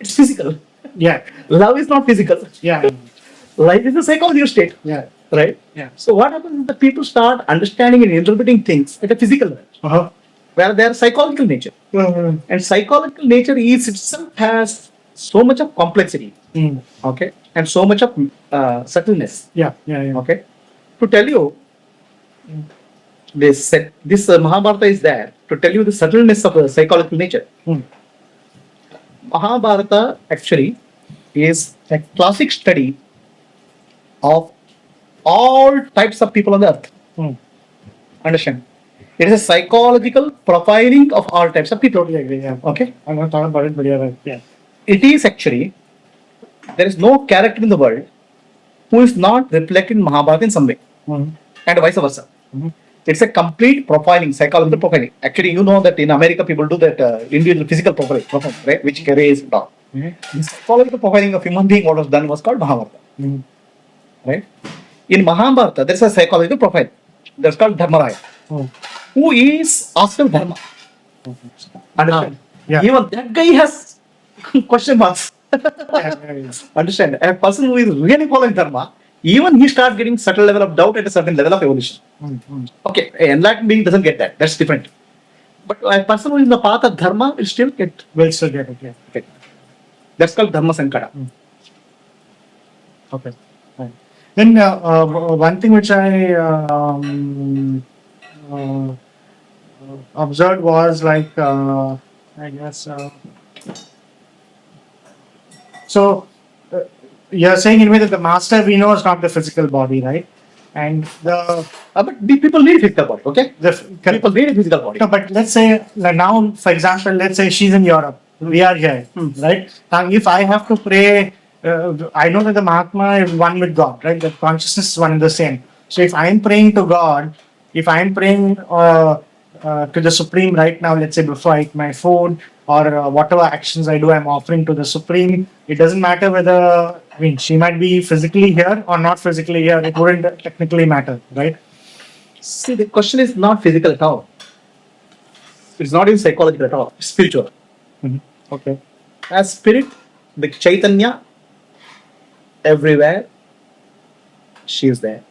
It's physical. Yeah. Love is not physical. Yeah. Life is a psychological state. Yeah. Right? Yeah. So what happens is the people start understanding and interpreting things at a physical level, where they are psychological nature. And psychological nature is itself has so much of complexity, okay, and so much of subtleness. Yeah. Yeah. Yeah. Okay, to tell you, this Mahabharata is there to tell you the subtleness of the psychological nature. Mahabharata actually is a classic study of all types of people on the earth. Understand? It is a psychological profiling of all types of people. Totally agree. Yeah. Okay? I'm not talking about it, but you're right. Yeah. It is actually, there is no character in the world who is not reflected in Mahabharata in some way, and vice versa. It's a complete profiling, psychological profiling. Actually, you know that in America people do that individual physical profiling, right? Which carries and all. The psychological profiling of human being, what was done was called Mahabharata, right? In Mahabharata, there is a psychological profile. That's called Dharmaraya. Who is after Dharma? Understand? Yeah. Even that guy has question marks. Understand? A person who is really following Dharma, even he starts getting certain level of doubt at a certain level of evolution. Okay, a enlightened being doesn't get that. That's different. But a person who is in the path of Dharma will still get. Will still get it. Yeah. Okay. That's called Dharma Sankara. Okay. Right. Then one thing which I observed was like I guess so you're saying in a way that the master we know is not the physical body, right? And the But people need physical body, okay? People need a physical body. no, but let's say like now, for example, let's say she's in Europe, we are here, right? Now, if I have to pray, I know that the Mahatma is one with God, right? The consciousness is one and the same. So if I am praying to God, if I am praying to the Supreme right now, let's say before I eat my food or whatever actions I do, I'm offering to the Supreme. It doesn't matter whether, I mean, she might be physically here or not physically here. It wouldn't technically matter, right? See, the question is not physical at all. It's not even psychological at all. It's spiritual. Okay. As spirit, the Chaitanya, everywhere, she is there.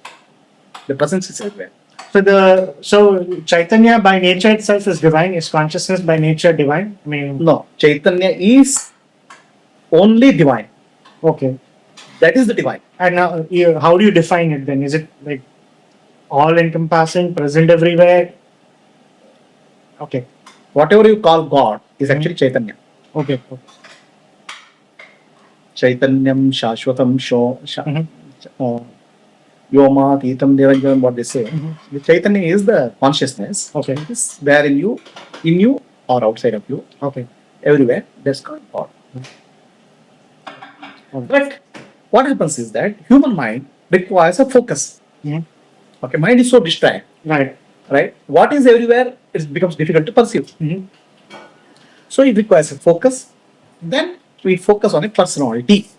The presence is everywhere. So Chaitanya by nature itself is divine. Is consciousness by nature divine? I mean, No, Chaitanya is only divine. okay. That is the divine. And now, how do you define it then? Is it like all-encompassing, present everywhere? Okay. Whatever you call God is actually Chaitanya. Okay. Chaitanyam, Shashwatam, Yoma, Titam, Devanjam, what they say. The Chaitanya is the consciousness. Okay. It is there in you or outside of you, Okay. everywhere. That's called God. But what happens is that human mind requires a focus. Okay, mind is so distracted, Right. right? What is everywhere, it becomes difficult to perceive. So it requires a focus. Then we focus on a personality.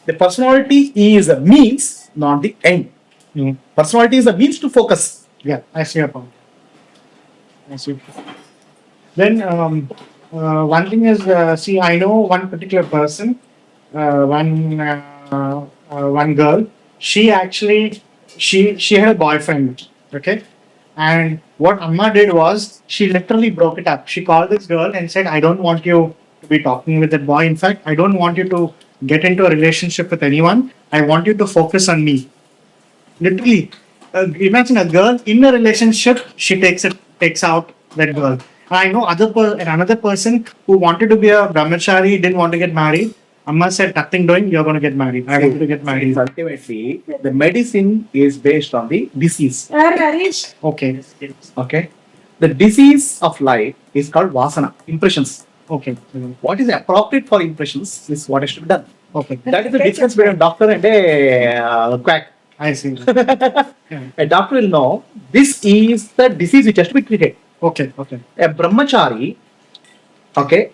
The personality is a means, not the end. Personality is a means to focus. Yeah, I see your point. I see. Then one thing is, see, I know one particular person, one girl. She actually, she had a boyfriend, okay? And what Amma did was, she literally broke it up. She called this girl and said, I don't want you to be talking with that boy. In fact, I don't want you to get into a relationship with anyone. I want you to focus on me. Literally, imagine a girl in a relationship, she takes out that girl. I know another person who wanted to be a brahmachari, didn't want to get married. Amma said, nothing doing, you're going to get married. I want you to get married. Ultimately, the medicine is based on the disease. Okay. Okay. The disease of life is called vasana, impressions. Okay. What is appropriate for impressions is what has to be done. Okay. That is the difference between a doctor and a quack. I see. A doctor will know this is the disease which has to be treated. Okay. A brahmachari, okay,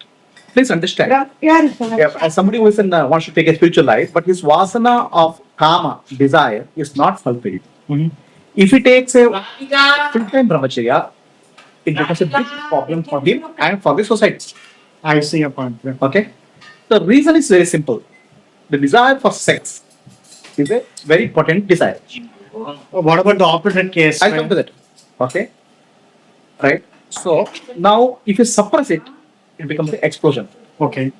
please understand. As somebody who is wants to take a spiritual life, but his vasana of kama, desire, is not fulfilled. If he takes a full-time brahmacharya, it becomes a big problem for him and for the society. I see your point. Yeah. Okay? The reason is very simple. The desire for sex is a very potent desire. What about the opposite case? I'll come to that. Okay? Right? So, now if you suppress it, it becomes an explosion. Okay.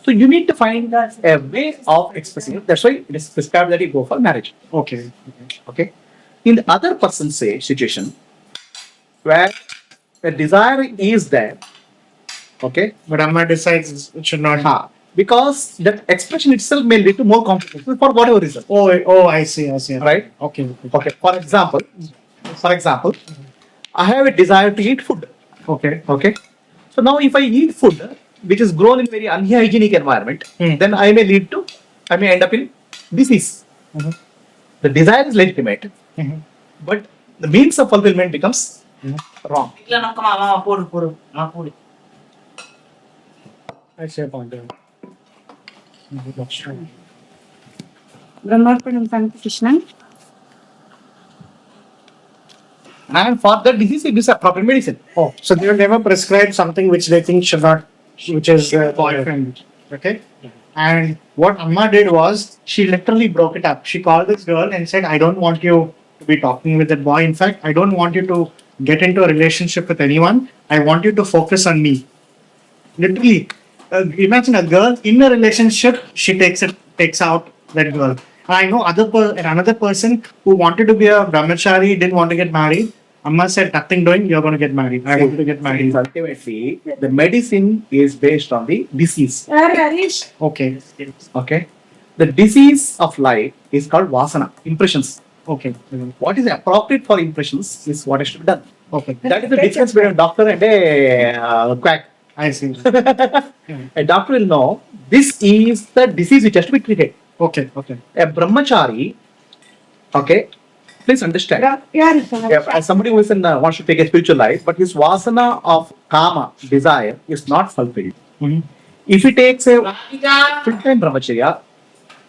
So, you need to find a way of expressing it. That's why it is prescribed that you go for marriage. Okay. Okay? In the other person's situation, where a desire is there, okay? But Amma decides it should not. Because that expression itself may lead to more complications for whatever reason. Oh, I see. Right? Okay. Okay. For example, I have a desire to eat food. Okay. So now if I eat food which is grown in very unhygienic environment, then I may end up in disease. The desire is legitimate, but the means of fulfillment becomes wrong. I see a point. Brahmarpanam Thank Krishna. And for that disease, it is a proper medicine. Oh, so they will never prescribe something which they think should not, which is boyfriend. Okay. And what Amma did was she literally broke it up. She called this girl and said, I don't want you to be talking with that boy. In fact, I don't want you to get into a relationship with anyone. I want you to focus on me. Literally, imagine a girl in a relationship, she takes out that girl. And I know another person who wanted to be a brahmachari, didn't want to get married. Amma said, nothing doing, you're going to get married. I want you to get married. Ultimately, the medicine is based on the disease. Harish. Okay. Okay. The disease of life is called vasana, impressions. Okay. What is appropriate for impressions is what has to be done. Okay. That is the difference between a doctor and a quack. I see. A doctor will know this is the disease which has to be treated. Okay. Okay. A brahmachari, okay, please understand. Yeah, As somebody who is wants to take a spiritual life, but his vasana of kama, desire, is not fulfilled. If he takes a full-time brahmacharya,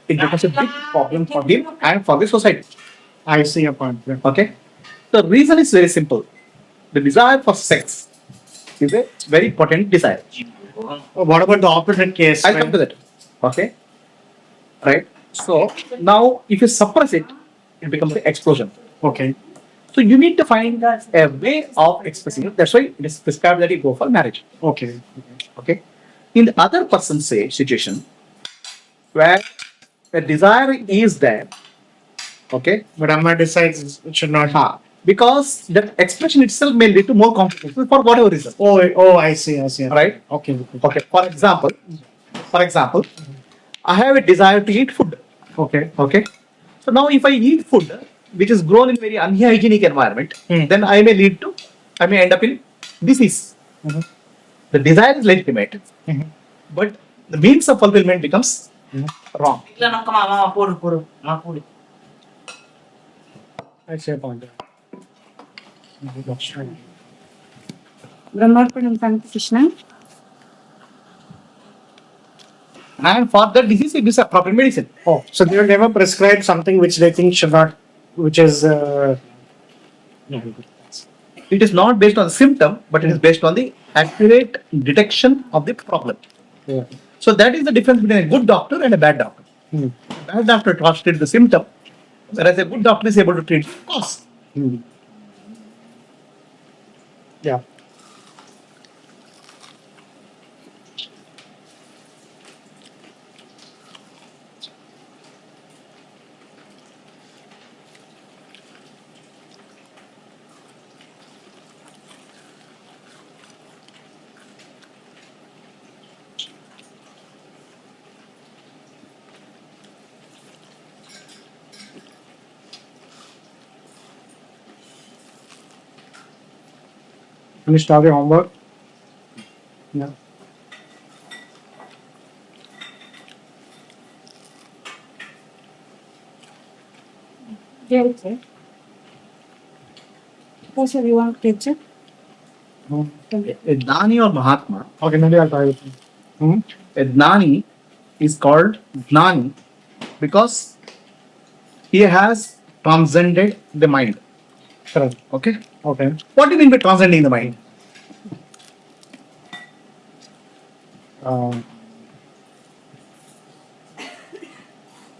it becomes a big problem for him and for the society. I see your point. Yeah. Okay? The reason is very simple. The desire for sex is a very potent desire. What about the opposite case? I'll come to that. Okay? Right? So, now if you suppress it, it becomes an explosion. Okay. So, you need to find a way of expressing it. That's why it is prescribed that you go for marriage. Okay. Okay? In the other person's situation, where a desire is there, okay? But Amma decides it should not. Because that expression itself may lead to more complications for whatever reason. Oh, I see. Right? Okay. Okay. For example, I have a desire to eat food. Okay. Okay. So now if I eat food which is grown in very unhygienic environment, then I may end up in disease. The desire is legitimate, but the means of fulfillment becomes wrong. I see a point. Brahmarpanam Thank Krishna. And for that disease, it is a proper medicine. Oh, so they will never prescribe something which they think should not, which is. It is not based on the symptom, but it is based on the accurate detection of the problem. Yeah. So that is the difference between a good doctor and a bad doctor. A bad doctor tries to treat the symptom, whereas a good doctor is able to treat the cause. Yeah. Finished all your homework? Yeah. Okay. What's your want picture? A Jnani or Mahatma, Okay, maybe I'll try with you. a Jnani is called Jnani because he has transcended the mind. Correct. Okay? Okay. What do you mean by transcending the mind?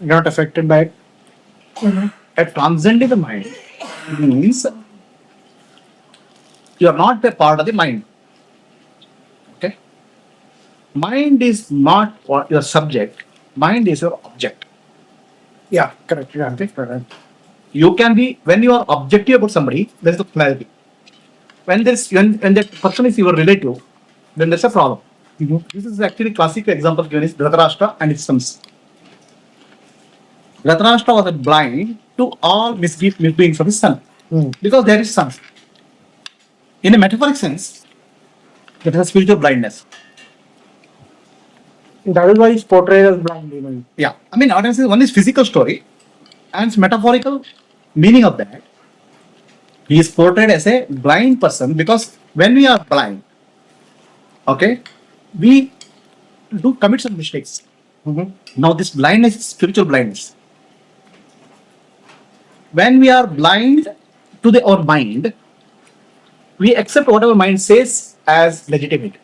You're not affected by it. A transcending the mind means you are not a part of the mind. Okay? Mind is not your subject, mind is your object. Yeah, correct. Yeah. Okay? You can be, when you are objective about somebody, there is a clarity. When that person is your relative, then there's a problem. This is actually classic example given is Dhritarashtra and his sons. Dhritarashtra was blind to all misbeings of his son because they are his sons. In a metaphoric sense, that is a spiritual blindness. That is why he's portrayed as blind. Yeah, I mean, one is physical story, And its metaphorical meaning of that, he is portrayed as a blind person because when we are blind, okay, we do commit some mistakes. Now, this blindness is spiritual blindness. When we are blind to our mind, we accept whatever mind says as legitimate.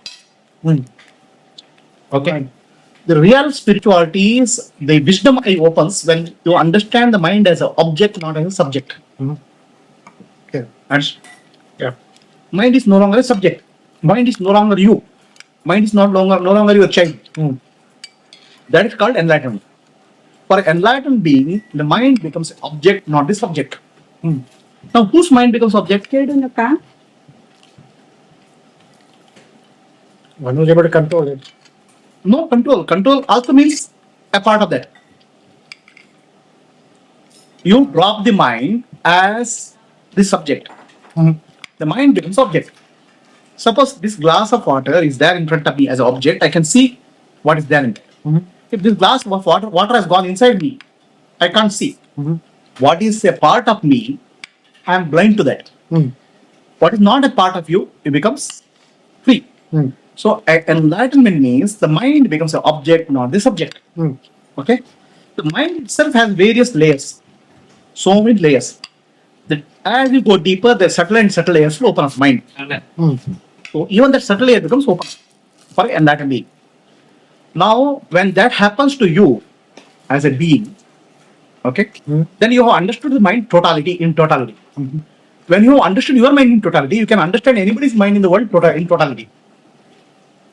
Okay. The real spirituality is the wisdom eye opens when you understand the mind as an object, not as a subject. Okay. And Yeah. mind is no longer a subject. Mind is no longer you. Mind is no longer your child. That is called enlightenment. For an enlightened being, the mind becomes an object, not the subject. Now, whose mind becomes object? One who's able to control it. No control. Control also means a part of that. You drop the mind as the subject. The mind becomes object. Suppose this glass of water is there in front of me as an object, I can see what is there in it. If this glass of water has gone inside me, I can't see. What is a part of me, I am blind to that. What is not a part of you, it becomes free. So enlightenment means the mind becomes an object, not the subject. Okay? The mind itself has various layers. So many layers. As you go deeper, the subtle and subtle layers will open up mind. So even that subtle layer becomes open for enlightened being. Now, when that happens to you as a being, okay, then you have understood the mind totality in totality. When you have understood your mind in totality, you can understand anybody's mind in the world in totality.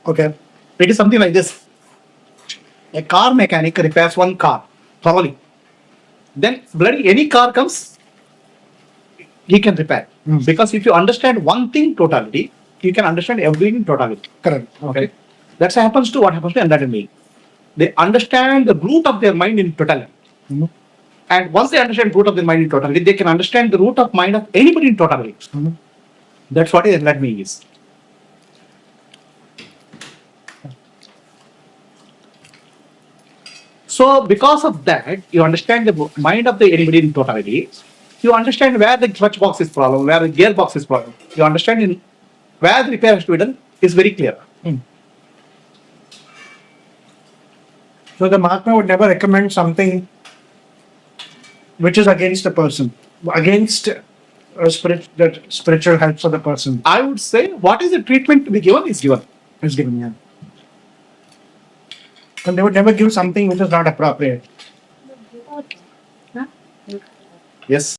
Okay, it is something like this. A car mechanic repairs one car thoroughly. Then bloody any car comes, he can repair. Because if you understand one thing totality, you can understand everything in totality. Correct. Okay. That's what happens to enlightened being. They understand the root of their mind in totality. And once they understand the root of their mind in totality, they can understand the root of mind of anybody in totality. That's what enlightened being is. So because of that, you understand the mind of the anybody in totality. You understand where the clutch box is problem, where the gearbox is problem. You understand where the repair has to be done is very clear. So the Mahatma would never recommend something which is against the person, against that spiritual help for the person. I would say what is the treatment to be given is given. Is given, yeah. And they would never give something which is not appropriate. Yes.